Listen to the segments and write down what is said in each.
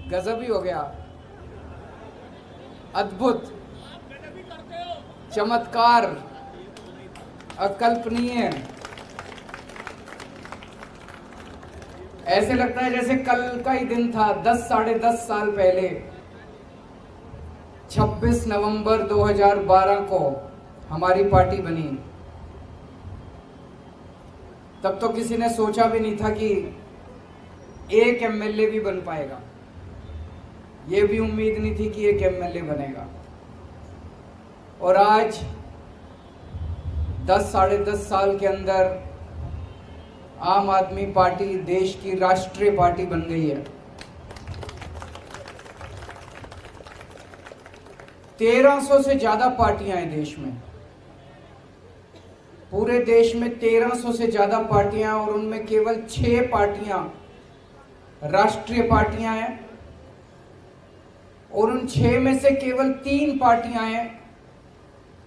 गजब ही हो गया, अद्भुत, चमत्कार, अकल्पनीय। ऐसे लगता है जैसे कल का ही दिन था। 10 साढ़े 10 साल पहले 26 नवंबर 2012 को हमारी पार्टी बनी। तब तो किसी ने सोचा भी नहीं था कि एक एमएलए भी बन पाएगा। ये भी उम्मीद नहीं थी कि एक एमएलए बनेगा। और आज 10 साढ़े 10 साल के अंदर आम आदमी पार्टी देश की राष्ट्रीय पार्टी बन गई है। 1300 से ज्यादा पार्टियां हैं देश में। पूरे देश में 1300 से ज्यादा पार्टियां, और उनमें केवल 6 पार्टियां राष्ट्रीय पार्टियां हैं, और उन 6 में से केवल 3 पार्टियां हैं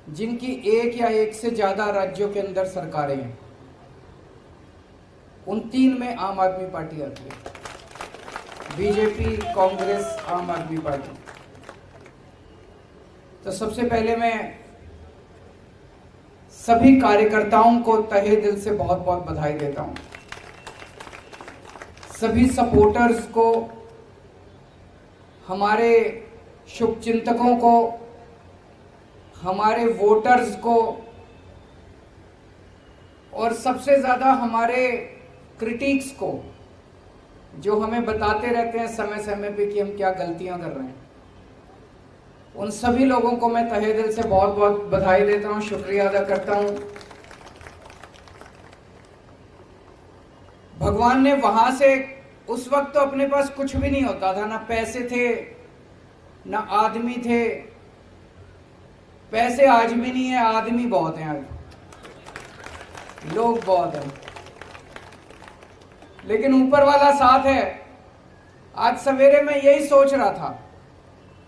जिनकी एक या एक से ज्यादा राज्यों के अंदर सरकारें हैं। उन 3 में आम आदमी पार्टी आती है, बीजेपी, कांग्रेस, आम आदमी पार्टी। तो सबसे पहले मैं सभी कार्यकर्ताओं को तहे दिल से बहुत बहुत बधाई देता हूं। सभी सपोर्टर्स को, हमारे शुभचिंतकों को, हमारे वोटर्स को, और सबसे ज्यादा हमारे क्रिटिक्स को, जो हमें बताते रहते हैं समय समय पे कि हम क्या गलतियां कर रहे हैं। उन सभी लोगों को मैं तहे दिल से बहुत बहुत बधाई देता हूं, शुक्रिया अदा करता हूं। भगवान ने वहां से, उस वक्त तो अपने पास कुछ भी नहीं होता था, ना पैसे थे ना आदमी थे। पैसे आज भी नहीं है, आदमी बहुत हैं, आज लोग बहुत हैं, लेकिन ऊपर वाला साथ है। आज सवेरे मैं यही सोच रहा था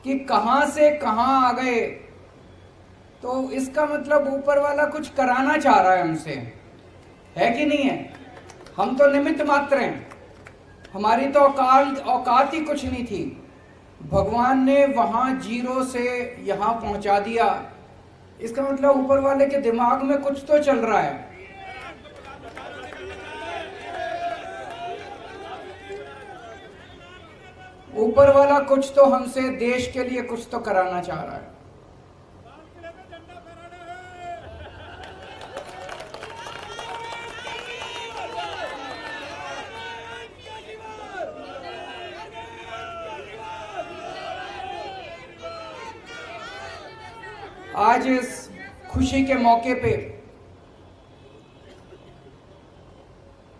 कि कहां से कहां आ गए, तो इसका मतलब ऊपर वाला कुछ कराना चाह रहा है हमसे, है कि नहीं है? हम तो निमित्त मात्र हैं, हमारी तो औकात ही कुछ नहीं थी। भगवान ने वहां जीरो से यहां पहुंचा दिया। इसका मतलब ऊपर वाले के दिमाग में कुछ तो चल रहा है। ऊपर वाला कुछ तो हमसे, देश के लिए कुछ तो कराना चाह रहा है। आज इस खुशी के मौके पे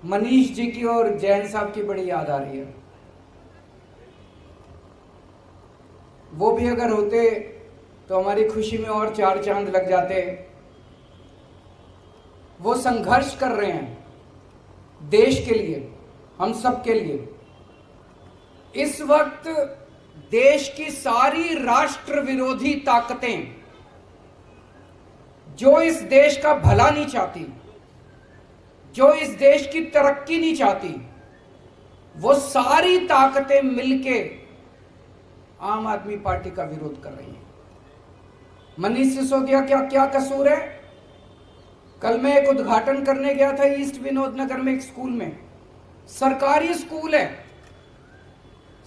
मनीष जी की और जैन साहब की बड़ी याद आ रही है। वो भी अगर होते तो हमारी खुशी में और 4 चांद लग जाते। वो संघर्ष कर रहे हैं देश के लिए, हम सब के लिए। इस वक्त देश की सारी राष्ट्र विरोधी ताकतें, जो इस देश का भला नहीं चाहती, जो इस देश की तरक्की नहीं चाहती, वो सारी ताकतें मिलके आम आदमी पार्टी का विरोध कर रही है। मनीष सिसोदिया क्या क्या कसूर है? कल मैं एक उद्घाटन करने गया था ईस्ट विनोद नगर में, एक स्कूल में। सरकारी स्कूल है,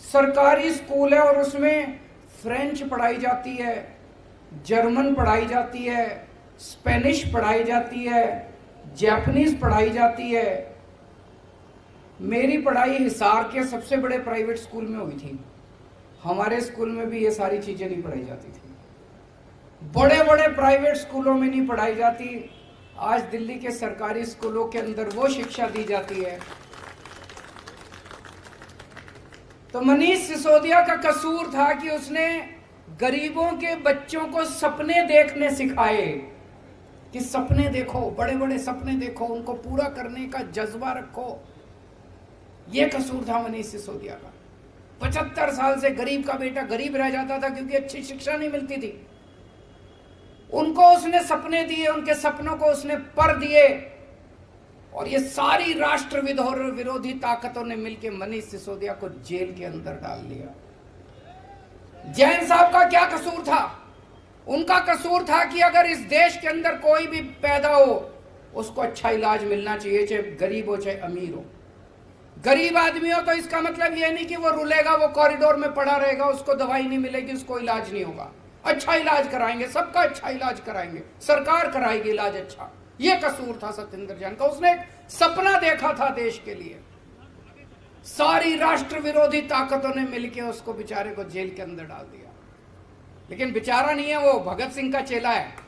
सरकारी स्कूल है, और उसमें फ्रेंच पढ़ाई जाती है, जर्मन पढ़ाई जाती है, स्पेनिश पढ़ाई जाती है, जापानीज पढ़ाई जाती है। मेरी पढ़ाई हिसार के सबसे बड़े प्राइवेट स्कूल में हुई थी। हमारे स्कूल में भी ये सारी चीजें नहीं पढ़ाई जाती थी। बड़े बड़े प्राइवेट स्कूलों में नहीं पढ़ाई जाती। आज दिल्ली के सरकारी स्कूलों के अंदर वो शिक्षा दी जाती है। तो मनीष सिसोदिया का कसूर था कि उसने गरीबों के बच्चों को सपने देखने सिखाए, कि सपने देखो, बड़े बड़े सपने देखो, उनको पूरा करने का जज्बा रखो। यह कसूर था मनीष सिसोदिया का। 75 साल से गरीब का बेटा गरीब रह जाता था क्योंकि अच्छी शिक्षा नहीं मिलती थी। उनको उसने सपने दिए, उनके सपनों को उसने पर दिए, और ये सारी राष्ट्र विरोधी ताकतों ने मिलकर मनीष सिसोदिया को जेल के अंदर डाल दिया। जैन साहब का क्या कसूर था? उनका कसूर था कि अगर इस देश के अंदर कोई भी पैदा हो उसको अच्छा इलाज मिलना चाहिए, चाहे गरीब हो चाहे अमीर हो। गरीब आदमी हो तो इसका मतलब यह नहीं कि वो रुलेगा, वो कॉरिडोर में पड़ा रहेगा, उसको दवाई नहीं मिलेगी, उसको इलाज नहीं होगा। अच्छा इलाज कराएंगे, सबका अच्छा इलाज कराएंगे, सरकार कराएगी इलाज अच्छा। ये कसूर था सत्येंद्र जैन का। उसने एक सपना देखा था देश के लिए। सारी राष्ट्र विरोधी ताकतों ने मिलकर उसको बेचारे को जेल के अंदर डाल दिया। लेकिन बेचारा नहीं है, वो भगत सिंह का चेला है।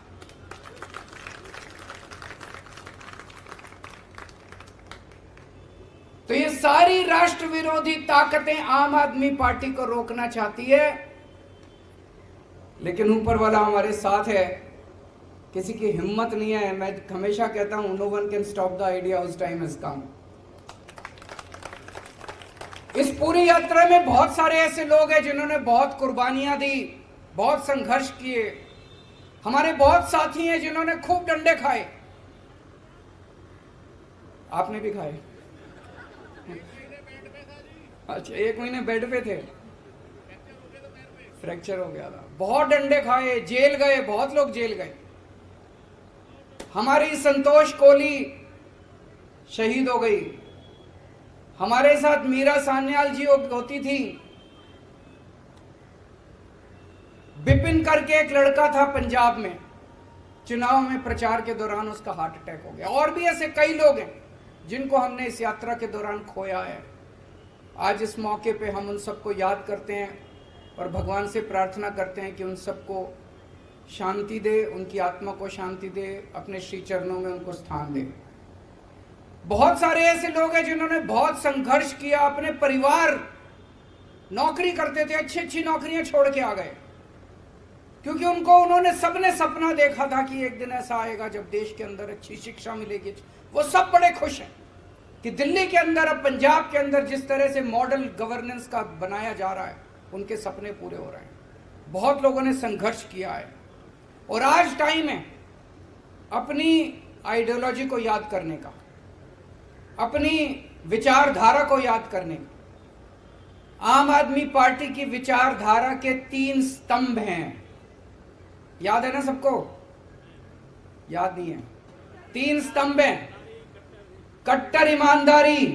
तो ये सारी राष्ट्र विरोधी ताकतें आम आदमी पार्टी को रोकना चाहती है, लेकिन ऊपर वाला हमारे साथ है। किसी की हिम्मत नहीं है। मैं हमेशा कहता हूं, no one can stop the idea whose time has come. इस पूरी यात्रा में बहुत सारे ऐसे लोग हैं जिन्होंने बहुत कुर्बानियां दी, बहुत संघर्ष किए। हमारे बहुत साथी हैं जिन्होंने खूब डंडे खाए। आपने भी खाए? अच्छा, 1 महीने बेड पे थे, फ्रैक्चर हो गया था। बहुत डंडे खाए, जेल गए, बहुत लोग जेल गए। हमारी संतोष कोहली शहीद हो गई। हमारे साथ मीरा सान्याल जी होती थी। बिपिन करके एक लड़का था पंजाब में, चुनाव में प्रचार के दौरान उसका हार्ट अटैक हो गया। और भी ऐसे कई लोग हैं जिनको हमने इस यात्रा के दौरान खोया है। आज इस मौके पे हम उन सबको याद करते हैं और भगवान से प्रार्थना करते हैं कि उन सबको शांति दे, उनकी आत्मा को शांति दे, अपने श्री चरणों में उनको स्थान दे। बहुत सारे ऐसे लोग हैं जिन्होंने बहुत संघर्ष किया। अपने परिवार नौकरी करते थे, अच्छी अच्छी नौकरियां छोड़ के आ गए, क्योंकि उन्होंने सबने सपना देखा था कि एक दिन ऐसा आएगा जब देश के अंदर अच्छी शिक्षा मिलेगी। वो सब बड़े खुश हैं कि दिल्ली के अंदर, अब पंजाब के अंदर जिस तरह से मॉडल गवर्नेंस का बनाया जा रहा है, उनके सपने पूरे हो रहे हैं। बहुत लोगों ने संघर्ष किया है और आज टाइम है अपनी आइडियोलॉजी को याद करने का, अपनी विचारधारा को याद करने का। आम आदमी पार्टी की विचारधारा के 3 स्तंभ हैं। याद है ना सबको? याद नहीं है? 3 स्तंभ हैं। कट्टर ईमानदारी,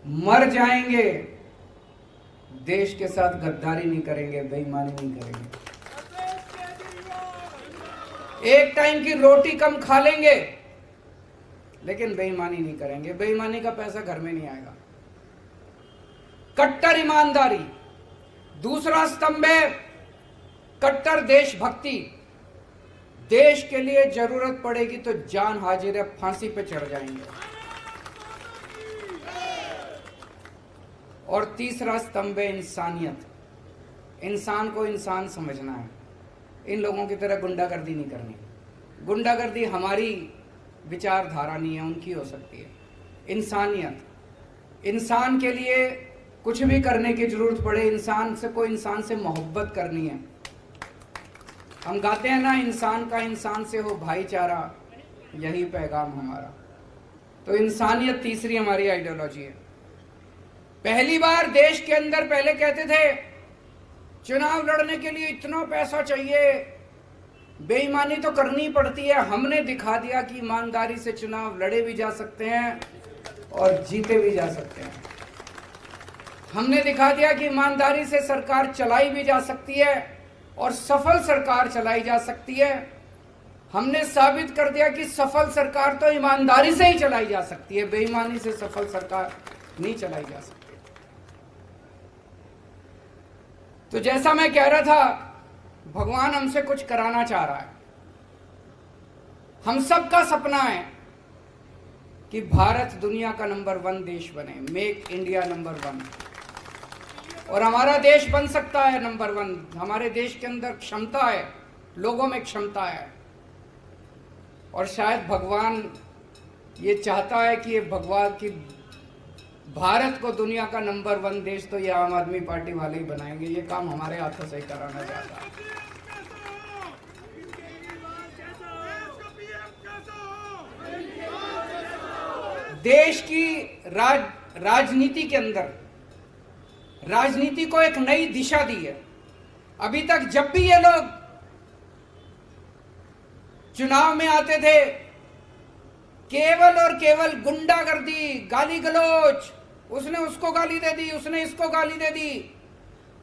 मर जाएंगे, देश के साथ गद्दारी नहीं करेंगे, बेईमानी नहीं करेंगे, एक टाइम की रोटी कम खा लेंगे लेकिन बेईमानी नहीं करेंगे। बेईमानी का पैसा घर में नहीं आएगा। कट्टर ईमानदारी। दूसरा स्तंभ है कट्टर देशभक्ति। देश के लिए जरूरत पड़ेगी तो जान हाजिर है, फांसी पे चढ़ जाएंगे। और तीसरा स्तंभ है इंसानियत। इंसान को इंसान समझना है। इन लोगों की तरह गुंडागर्दी नहीं करनी। गुंडागर्दी हमारी विचारधारा नहीं है, उनकी हो सकती है। इंसानियत, इंसान के लिए कुछ भी करने की जरूरत पड़े, इंसान से मोहब्बत करनी है। हम गाते हैं ना, इंसान का इंसान से हो भाईचारा, यही पैगाम हमारा। तो इंसानियत तीसरी हमारी आइडियोलॉजी है। पहली बार देश के अंदर पहले कहते थे चुनाव लड़ने के लिए इतना पैसा चाहिए, बेईमानी तो करनी पड़ती है। हमने दिखा दिया कि ईमानदारी से चुनाव लड़े भी जा सकते हैं और जीते भी जा सकते हैं। हमने दिखा दिया कि ईमानदारी से सरकार चलाई भी जा सकती है और सफल सरकार चलाई जा सकती है। हमने साबित कर दिया कि सफल सरकार तो ईमानदारी से ही चलाई जा सकती है, बेईमानी से सफल सरकार नहीं चलाई जा सकती। तो जैसा मैं कह रहा था, भगवान हमसे कुछ कराना चाह रहा है। हम सबका सपना है कि भारत दुनिया का नंबर 1 देश बने, मेक इंडिया नंबर 1। और हमारा देश बन सकता है नंबर 1। हमारे देश के अंदर क्षमता है, लोगों में क्षमता है। और शायद भगवान ये चाहता है कि भारत को दुनिया का नंबर 1 देश तो ये आम आदमी पार्टी वाले ही बनाएंगे। ये काम हमारे हाथों से ही कराना चाहता है। देश की राजनीति के अंदर राजनीति को एक नई दिशा दी है। अभी तक जब भी ये लोग चुनाव में आते थे, केवल और केवल गुंडागर्दी, गाली गलौज, उसने उसको गाली दे दी, उसने इसको गाली दे दी,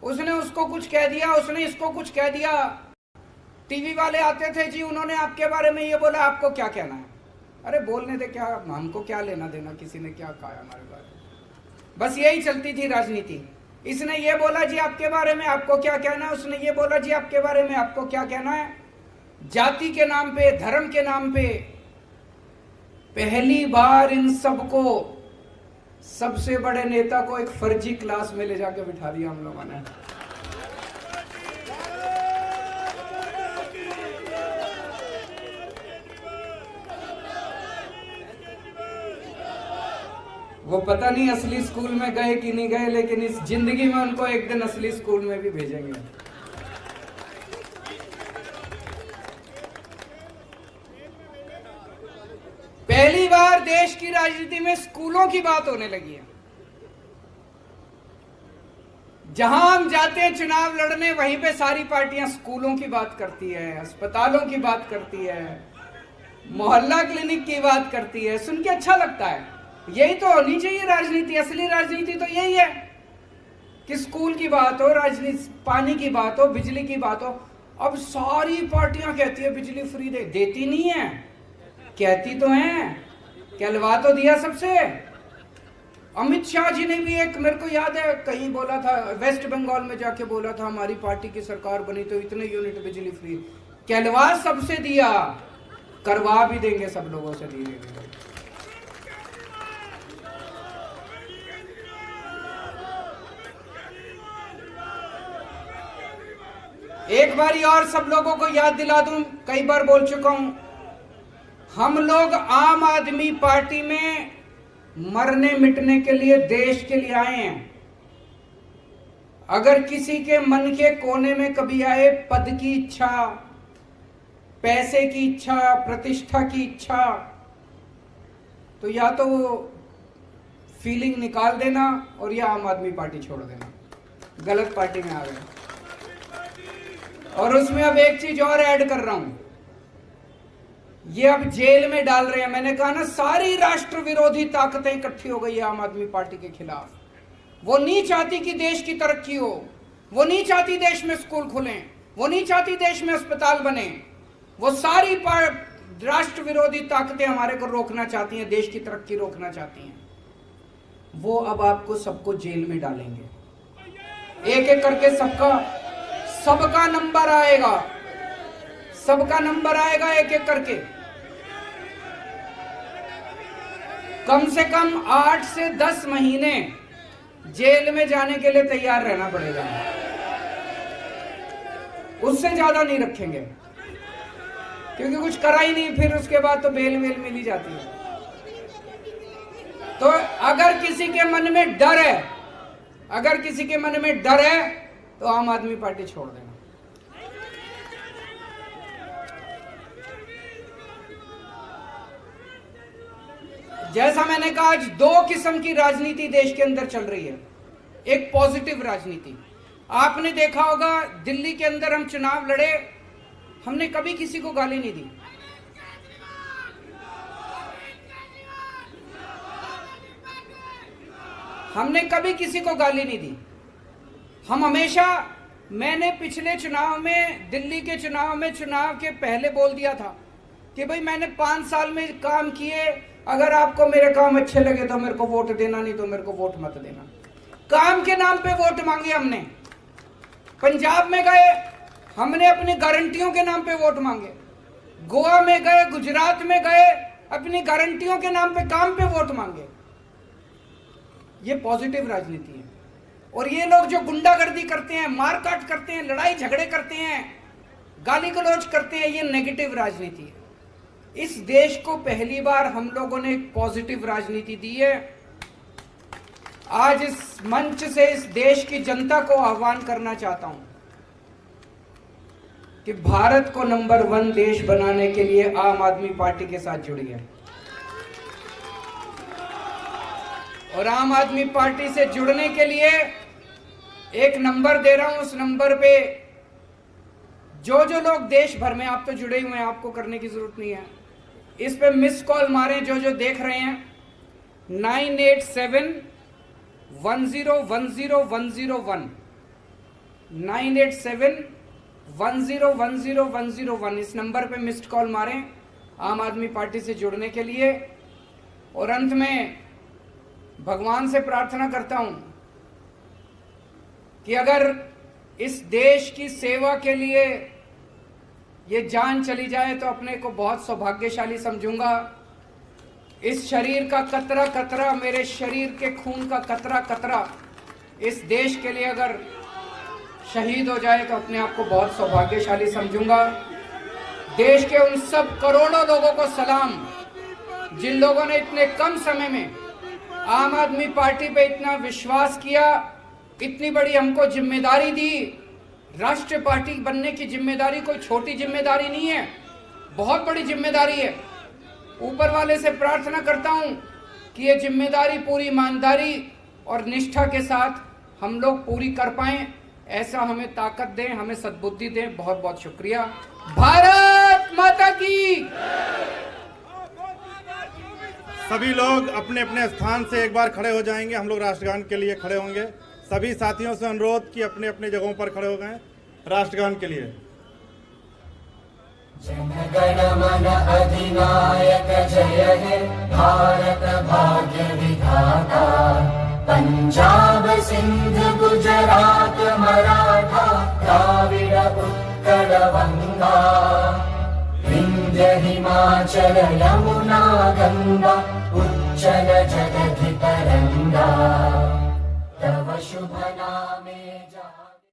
उसने उसको कुछ कह दिया, उसने इसको कुछ कह दिया। टीवी वाले आते थे, जी उन्होंने आपके बारे में ये बोला, आपको क्या कहना है? अरे बोलने दे, क्या हमको क्या लेना देना किसी ने क्या कहा हमारे बारे में। बस यही चलती थी राजनीति। इसने ये बोला जी आपके बारे में, आपको क्या कहना है? उसने ये बोला जी आपके बारे में, आपको क्या कहना है? जाति के नाम पे, धर्म के नाम पे पहली बार इन सबको, सबसे बड़े नेता को एक फर्जी क्लास में ले जाके बिठा दिया हम लोगों ने। वो पता नहीं असली स्कूल में गए कि नहीं गए, लेकिन इस जिंदगी में उनको एक दिन असली स्कूल में भी भेजेंगे। पहली बार देश की राजनीति में स्कूलों की बात होने लगी है। जहां हम जाते हैं चुनाव लड़ने, वहीं पे सारी पार्टियां स्कूलों की बात करती है, अस्पतालों की बात करती है, मोहल्ला क्लिनिक की बात करती है। सुन के अच्छा लगता है। यही तो होनी चाहिए राजनीति। असली राजनीति तो यही है कि स्कूल की बात हो, राजनीति, पानी की बात हो, बिजली की बात हो। अब सारी पार्टियां कहती है बिजली फ्री देती नहीं है, कहती तो हैं, कहलवा तो दिया सबसे। अमित शाह जी ने भी एक, मेरे को याद है कहीं बोला था, वेस्ट बंगाल में जाके बोला था हमारी पार्टी की सरकार बनी तो इतने यूनिट बिजली फ्री, कहलवा सबसे दिया, करवा भी देंगे सब लोगों से धीरे धीरे। एक बारी और सब लोगों को याद दिला दूं, कई बार बोल चुका हूं, हम लोग आम आदमी पार्टी में मरने मिटने के लिए, देश के लिए आए हैं। अगर किसी के मन के कोने में कभी आए पद की इच्छा, पैसे की इच्छा, प्रतिष्ठा की इच्छा, तो या तो वो फीलिंग निकाल देना और या आम आदमी पार्टी छोड़ देना। गलत पार्टी में आ गए। और उसमें अब एक चीज और ऐड कर रहा हूं, ये अब जेल में डाल रहे हैं। मैंने कहा ना, सारी राष्ट्र विरोधी ताकतें इकट्ठी हो गई है आम आदमी पार्टी के खिलाफ। वो नहीं चाहती कि देश की तरक्की हो, वो नहीं चाहती देश में स्कूल खुलें, वो नहीं चाहती देश में अस्पताल बने। वो सारी राष्ट्र विरोधी ताकतें हमारे को रोकना चाहती हैं, देश की तरक्की रोकना चाहती हैं। वो अब आपको सबको जेल में डालेंगे, एक एक करके सबका नंबर आएगा, सबका नंबर आएगा एक एक करके। कम से कम 8 से 10 महीने जेल में जाने के लिए तैयार रहना पड़ेगा, उससे ज्यादा नहीं रखेंगे, क्योंकि कुछ करा ही नहीं, फिर उसके बाद तो बेल वेल मिल ही जाती है। तो अगर किसी के मन में डर है, अगर किसी के मन में डर है, तो आम आदमी पार्टी छोड़ देना। जैसा मैंने कहा, आज 2 किस्म की राजनीति देश के अंदर चल रही है। एक पॉजिटिव राजनीति, आपने देखा होगा दिल्ली के अंदर हम चुनाव लड़े, हमने कभी किसी को गाली नहीं दी। हमने कभी किसी को गाली नहीं दी। हम हमेशा, मैंने पिछले चुनाव में, दिल्ली के चुनाव में, चुनाव के पहले बोल दिया था कि भाई मैंने 5 साल में काम किए, अगर आपको मेरे काम अच्छे लगे तो मेरे को वोट देना, नहीं तो मेरे को वोट मत देना। काम के नाम पे वोट मांगे हमने। पंजाब में गए, हमने अपनी गारंटियों के नाम पे वोट मांगे। गोवा में गए, गुजरात में गए, अपनी गारंटियों के नाम पे, काम पे वोट मांगे। ये पॉजिटिव राजनीति है। और ये लोग जो गुंडागर्दी करते हैं, मारकाट करते हैं, लड़ाई झगड़े करते हैं, गाली गलौज करते हैं, ये नेगेटिव राजनीति है। इस देश को पहली बार हम लोगों ने एक पॉजिटिव राजनीति दी है। आज इस मंच से इस देश की जनता को आह्वान करना चाहता हूं कि भारत को नंबर 1 देश बनाने के लिए आम आदमी पार्टी के साथ जुड़िए। और आम आदमी पार्टी से जुड़ने के लिए एक नंबर दे रहा हूं, उस नंबर पे जो जो लोग देश भर में, आप तो जुड़े हुए हैं, आपको करने की जरूरत नहीं है, इस पे मिस कॉल मारें जो जो देख रहे हैं। 9871010101 9871010101 इस नंबर पे मिस्ड कॉल मारें आम आदमी पार्टी से जुड़ने के लिए। और अंत में भगवान से प्रार्थना करता हूं कि अगर इस देश की सेवा के लिए ये जान चली जाए तो अपने को बहुत सौभाग्यशाली समझूंगा। इस शरीर का कतरा कतरा, मेरे शरीर के खून का कतरा कतरा इस देश के लिए अगर शहीद हो जाए तो अपने आप को बहुत सौभाग्यशाली समझूंगा। देश के उन सब करोड़ों लोगों को सलाम जिन लोगों ने इतने कम समय में आम आदमी पार्टी पे इतना विश्वास किया, इतनी बड़ी हमको जिम्मेदारी दी। राष्ट्रीय पार्टी बनने की जिम्मेदारी कोई छोटी जिम्मेदारी नहीं है, बहुत बड़ी जिम्मेदारी है। ऊपर वाले से प्रार्थना करता हूं कि ये जिम्मेदारी पूरी ईमानदारी और निष्ठा के साथ हम लोग पूरी कर पाएं, ऐसा हमें ताकत दें, हमें सद्बुद्धि दें। बहुत बहुत शुक्रिया। भारत माता की। सभी लोग अपने अपने स्थान से एक बार खड़े हो जाएंगे, हम लोग राष्ट्रगान के लिए खड़े होंगे। सभी साथियों से अनुरोध कि अपने अपने जगहों पर खड़े हो गए राष्ट्रगान के लिए। जनगण मन अधिनायक जय हे भारत भाग्य विधाता, पंजाब सिंध गुजरात मराठा द्राविड़ उत्कल बंगा, विंध्य हिमाचल यमुना गंगा उच्चल जलधि तरंगा, तव शुभ नामे जा